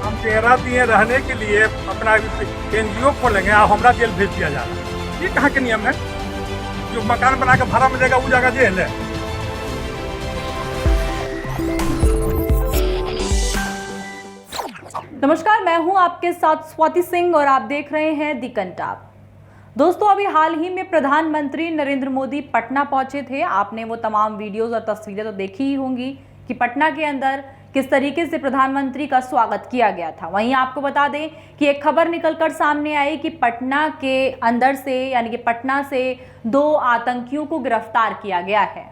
हम तेरह दिए रहने के लिए अपना एनजीओ खोलेंगे और हमारा जेल भेज दिया जा रहा है। ये कहाँ के नियम है? जो मकान बना के भाड़ा मिलेगा वो जगह जेल है। नमस्कार, मैं हूं आपके साथ स्वाति सिंह और आप देख रहे हैं दी कंटाप। दोस्तों, अभी हाल ही में प्रधानमंत्री नरेंद्र मोदी पटना पहुंचे थे। आपने वो तमाम वीडियोस और तस्वीरें तो देखी ही होंगी कि पटना के अंदर किस तरीके से प्रधानमंत्री का स्वागत किया गया था। वहीं आपको बता दें कि एक खबर निकलकर सामने आई कि पटना के अंदर से यानी कि पटना से 2 आतंकियों को गिरफ्तार किया गया है।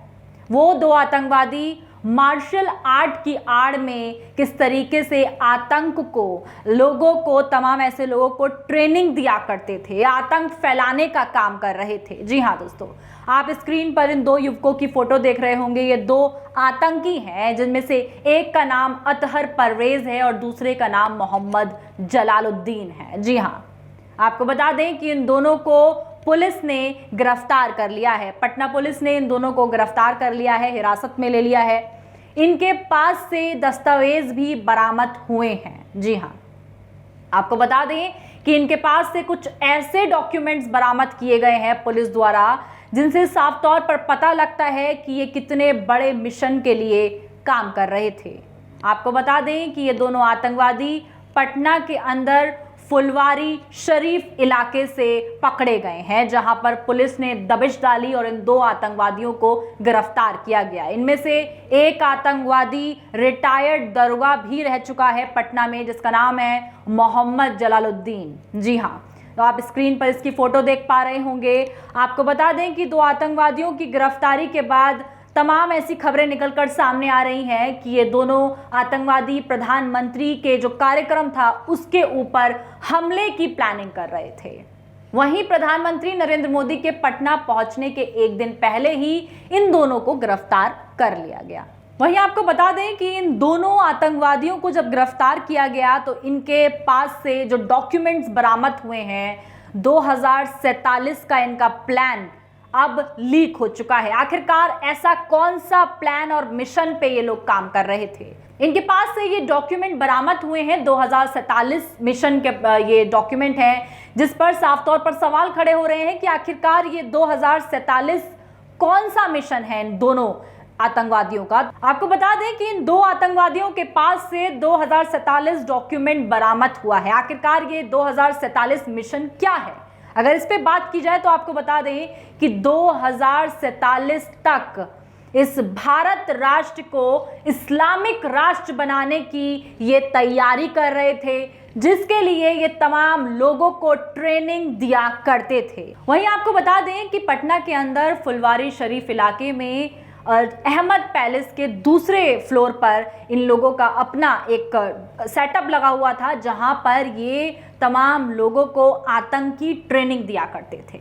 वो 2 आतंकवादी मार्शल आर्ट की आड़ में किस तरीके से आतंक को, लोगों को, तमाम ऐसे लोगों को ट्रेनिंग दिया करते थे, आतंक फैलाने का काम कर रहे थे। जी हाँ दोस्तों, आप स्क्रीन पर इन 2 युवकों की फोटो देख रहे होंगे। ये 2 आतंकी हैं, जिनमें से एक का नाम अतहर परवेज है और दूसरे का नाम मोहम्मद जलालुद्दीन है। जी हाँ, आपको बता दें कि इन दोनों को पुलिस ने गिरफ्तार कर लिया है। पटना पुलिस ने इन दोनों को गिरफ्तार कर लिया है, हिरासत में ले लिया है। इनके पास से दस्तावेज भी बरामद हुए हैं। जी हाँ, आपको बता दें कि इनके पास से कुछ ऐसे डॉक्यूमेंट्स बरामद किए गए हैं पुलिस द्वारा, जिनसे साफ तौर पर पता लगता है कि ये कितने बड़े मिशन के लिए काम कर रहे थे। आपको बता दें कि ये दोनों आतंकवादी पटना के अंदर फुलवारी शरीफ इलाके से पकड़े गए हैं, जहां पर पुलिस ने दबिश डाली और इन 2 आतंकवादियों को गिरफ्तार किया गया। इनमें से एक आतंकवादी रिटायर्ड दरोगा भी रह चुका है पटना में, जिसका नाम है मोहम्मद जलालुद्दीन। जी हाँ, तो आप स्क्रीन पर इसकी फोटो देख पा रहे होंगे। आपको बता दें कि 2 आतंकवादियों की गिरफ्तारी के बाद तमाम ऐसी खबरें निकलकर सामने आ रही हैं कि ये दोनों आतंकवादी प्रधानमंत्री के जो कार्यक्रम था उसके ऊपर हमले की प्लानिंग कर रहे थे। वहीं प्रधानमंत्री नरेंद्र मोदी के पटना पहुंचने के एक दिन पहले ही इन दोनों को गिरफ्तार कर लिया गया। वहीं आपको बता दें कि इन दोनों आतंकवादियों को जब गिरफ्तार किया गया तो इनके पास से जो डॉक्यूमेंट्स बरामद हुए हैं, 2047 का इनका प्लान अब लीक हो चुका है। आखिरकार ऐसा कौन सा प्लान और मिशन पे ये लोग काम कर रहे थे? इनके पास से ये डॉक्यूमेंट बरामद हुए हैं, 2047 मिशन के ये डॉक्यूमेंट हैं, जिस पर साफ तौर पर सवाल खड़े हो रहे हैं कि आखिरकार ये 2047 कौन सा मिशन है इन दोनों आतंकवादियों का। आपको बता दें कि इन 2 आतंकवादियों के पास से 2047 डॉक्यूमेंट बरामद हुआ है। आखिरकार ये 2047 मिशन क्या है? अगर इस पे बात की जाए तो आपको बता दें कि 2047 तक इस भारत राष्ट्र को इस्लामिक राष्ट्र बनाने की ये तैयारी कर रहे थे, जिसके लिए ये तमाम लोगों को ट्रेनिंग दिया करते थे। वहीं आपको बता दें कि पटना के अंदर फुलवारी शरीफ इलाके में अहमद पैलेस के दूसरे फ्लोर पर इन लोगों का अपना एक सेटअप लगा हुआ था, जहां पर ये तमाम लोगों को आतंकी ट्रेनिंग दिया करते थे।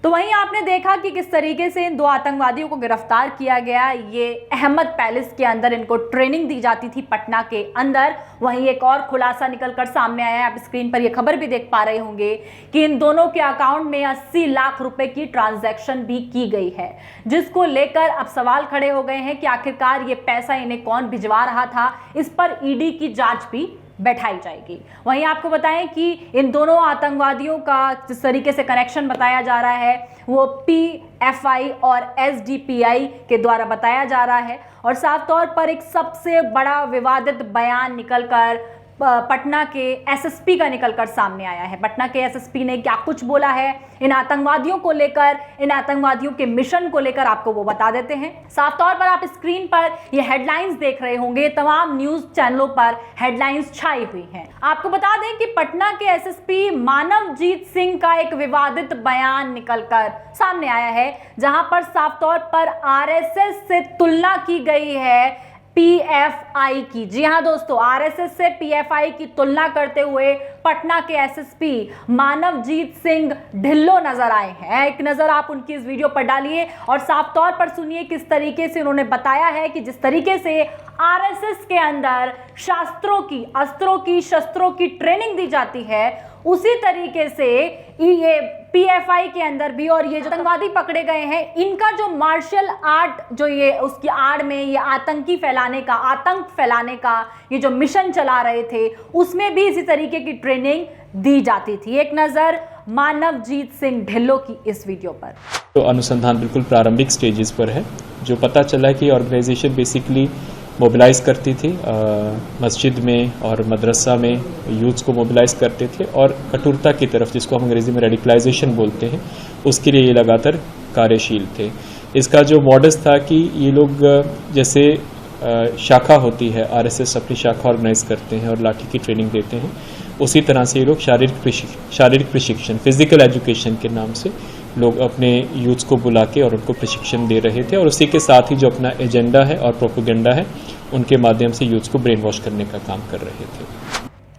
तो वहीं आपने देखा कि किस तरीके से इन 2 आतंकवादियों को गिरफ्तार किया गया। ये अहमद पैलेस के अंदर इनको ट्रेनिंग दी जाती थी पटना के अंदर। वहीं एक और खुलासा निकलकर सामने आया है, आप स्क्रीन पर ये खबर भी देख पा रहे होंगे कि इन दोनों के अकाउंट में 80 लाख रुपए की ट्रांजैक्शन भी की गई है, जिसको लेकर अब सवाल खड़े हो गए हैं कि आखिरकार ये पैसा इन्हें कौन भिजवा रहा था। इस पर ईडी की जांच भी बैठाई जाएगी। वहीं आपको बताएं कि इन दोनों आतंकवादियों का जिस तरीके से कनेक्शन बताया जा रहा है वो PFI और SDPI के द्वारा बताया जा रहा है, और साफ तौर पर एक सबसे बड़ा विवादित बयान निकलकर पटना के SSP का निकलकर सामने आया है। पटना के SSP ने क्या कुछ बोला है इन आतंकवादियों को लेकर, इन आतंकवादियों के मिशन को लेकर, आपको वो बता देते हैं। साफ तौर पर आप स्क्रीन पर ये हेडलाइंस देख रहे होंगे, तमाम न्यूज चैनलों पर हेडलाइंस छाई हुई हैं। आपको बता दें कि पटना के SSP मानवजीत सिंह का एक विवादित बयान निकलकर सामने आया है, जहां पर साफ तौर पर RSS से तुलना की गई है PFI की। जी हाँ दोस्तों, RSS से PFI की तुलना करते हुए पटना के SSP मानवजीत सिंह ढिल्लो नजर आए हैं। एक नजर आप उनकी इस वीडियो पर डालिए और साफ तौर पर सुनिए किस तरीके से उन्होंने बताया है कि जिस तरीके से RSS के अंदर शास्त्रों की, अस्त्रों की, शस्त्रों की ट्रेनिंग दी जाती है, उसी तरीके से ये पीएफआई के अंदर भी और ये जो आतंकवादी पकड़े गए हैं, इनका जो मार्शल आर्ट जो ये उसकी आड़ में ये आतंक फैलाने का ये जो मिशन चला रहे थे, उसमें भी इसी तरीके की ट्रेनिंग दी जाती थी। एक नजर मानवजीत सिंह ढिल्लों की इस वीडियो पर। तो अनुसंधान बिल्कुल प्रारंभिक स्टेजेस पर है। जो पता चला कि ऑर्गेनाइजेशन बेसिकली मोबिलाइज करती थी, मस्जिद में और मदरसा में यूथ्स को मोबिलाइज करते थे और कठोरता की तरफ, जिसको हम अंग्रेजी में रेडिकलाइजेशन बोलते हैं, उसके लिए ये लगातार कार्यशील थे। इसका जो मॉडस था कि ये लोग जैसे शाखा होती है, आरएसएस अपनी शाखा ऑर्गेनाइज करते हैं और लाठी की ट्रेनिंग देते हैं, उसी तरह से ये लोग शारीरिक प्रशिक्षण, फिजिकल एजुकेशन के नाम से लोग अपने यूथ्स को बुला के और उनको प्रशिक्षण दे रहे थे और उसी के साथ ही जो अपना एजेंडा है और प्रोपेगेंडा है, उनके माध्यम से यूथ्स को ब्रेन वॉश करने का काम कर रहे थे।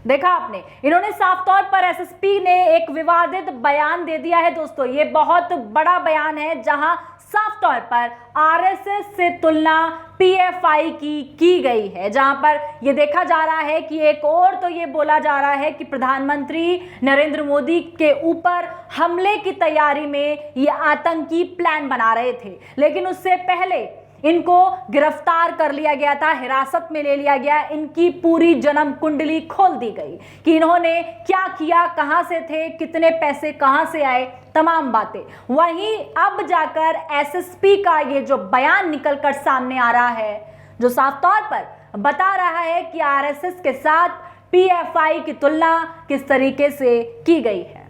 देखा आपने, इन्होंने साफ तौर पर एसएसपी ने एक विवादित बयान दे दिया है। दोस्तों, ये बहुत बड़ा बयान है जहां साफ तौर पर आरएसएस से तुलना पीएफआई की गई है, जहां पर ये देखा जा रहा है कि एक और तो ये बोला जा रहा है कि प्रधानमंत्री नरेंद्र मोदी के ऊपर हमले की तैयारी में ये आतंकी प्लान बना रहे थे, लेकिन उससे पहले इनको गिरफ्तार कर लिया गया था, हिरासत में ले लिया गया, इनकी पूरी जन्म कुंडली खोल दी गई कि इन्होंने क्या किया, कहां से थे, कितने पैसे कहां से आए, तमाम बातें। वहीं अब जाकर एसएसपी का ये जो बयान निकलकर सामने आ रहा है, जो साफ तौर पर बता रहा है कि आरएसएस के साथ पीएफआई की तुलना किस तरीके से की गई है।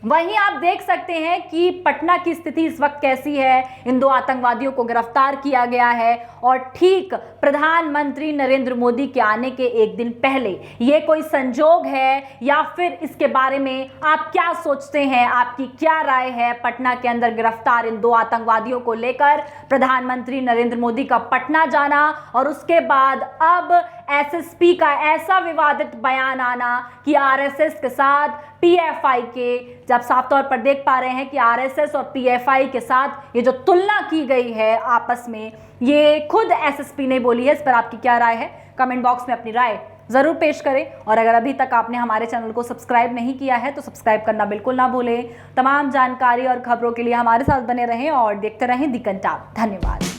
वहीं आप देख सकते हैं कि पटना की स्थिति इस वक्त कैसी है। इन दो आतंकवादियों को गिरफ्तार किया गया है और ठीक प्रधानमंत्री नरेंद्र मोदी के आने के एक दिन पहले। ये कोई संजोग है या फिर इसके बारे में आप क्या सोचते हैं, आपकी क्या राय है? पटना के अंदर गिरफ्तार इन दो आतंकवादियों को लेकर प्रधानमंत्री नरेंद्र मोदी का पटना जाना और उसके बाद अब एसएसपी का ऐसा विवादित बयान आना कि आरएसएस के साथ पीएफआई के, जब साफ तौर पर देख पा रहे हैं कि आरएसएस और पीएफआई के साथ ये जो तुलना की गई है आपस में, ये खुद एसएसपी ने बोली है। इस पर आपकी क्या राय है? कमेंट बॉक्स में अपनी राय जरूर पेश करें और अगर अभी तक आपने हमारे चैनल को सब्सक्राइब नहीं किया है तो सब्सक्राइब करना बिल्कुल ना भूलें। तमाम जानकारी और खबरों के लिए हमारे साथ बने रहें और देखते रहें दी कंटाप। धन्यवाद।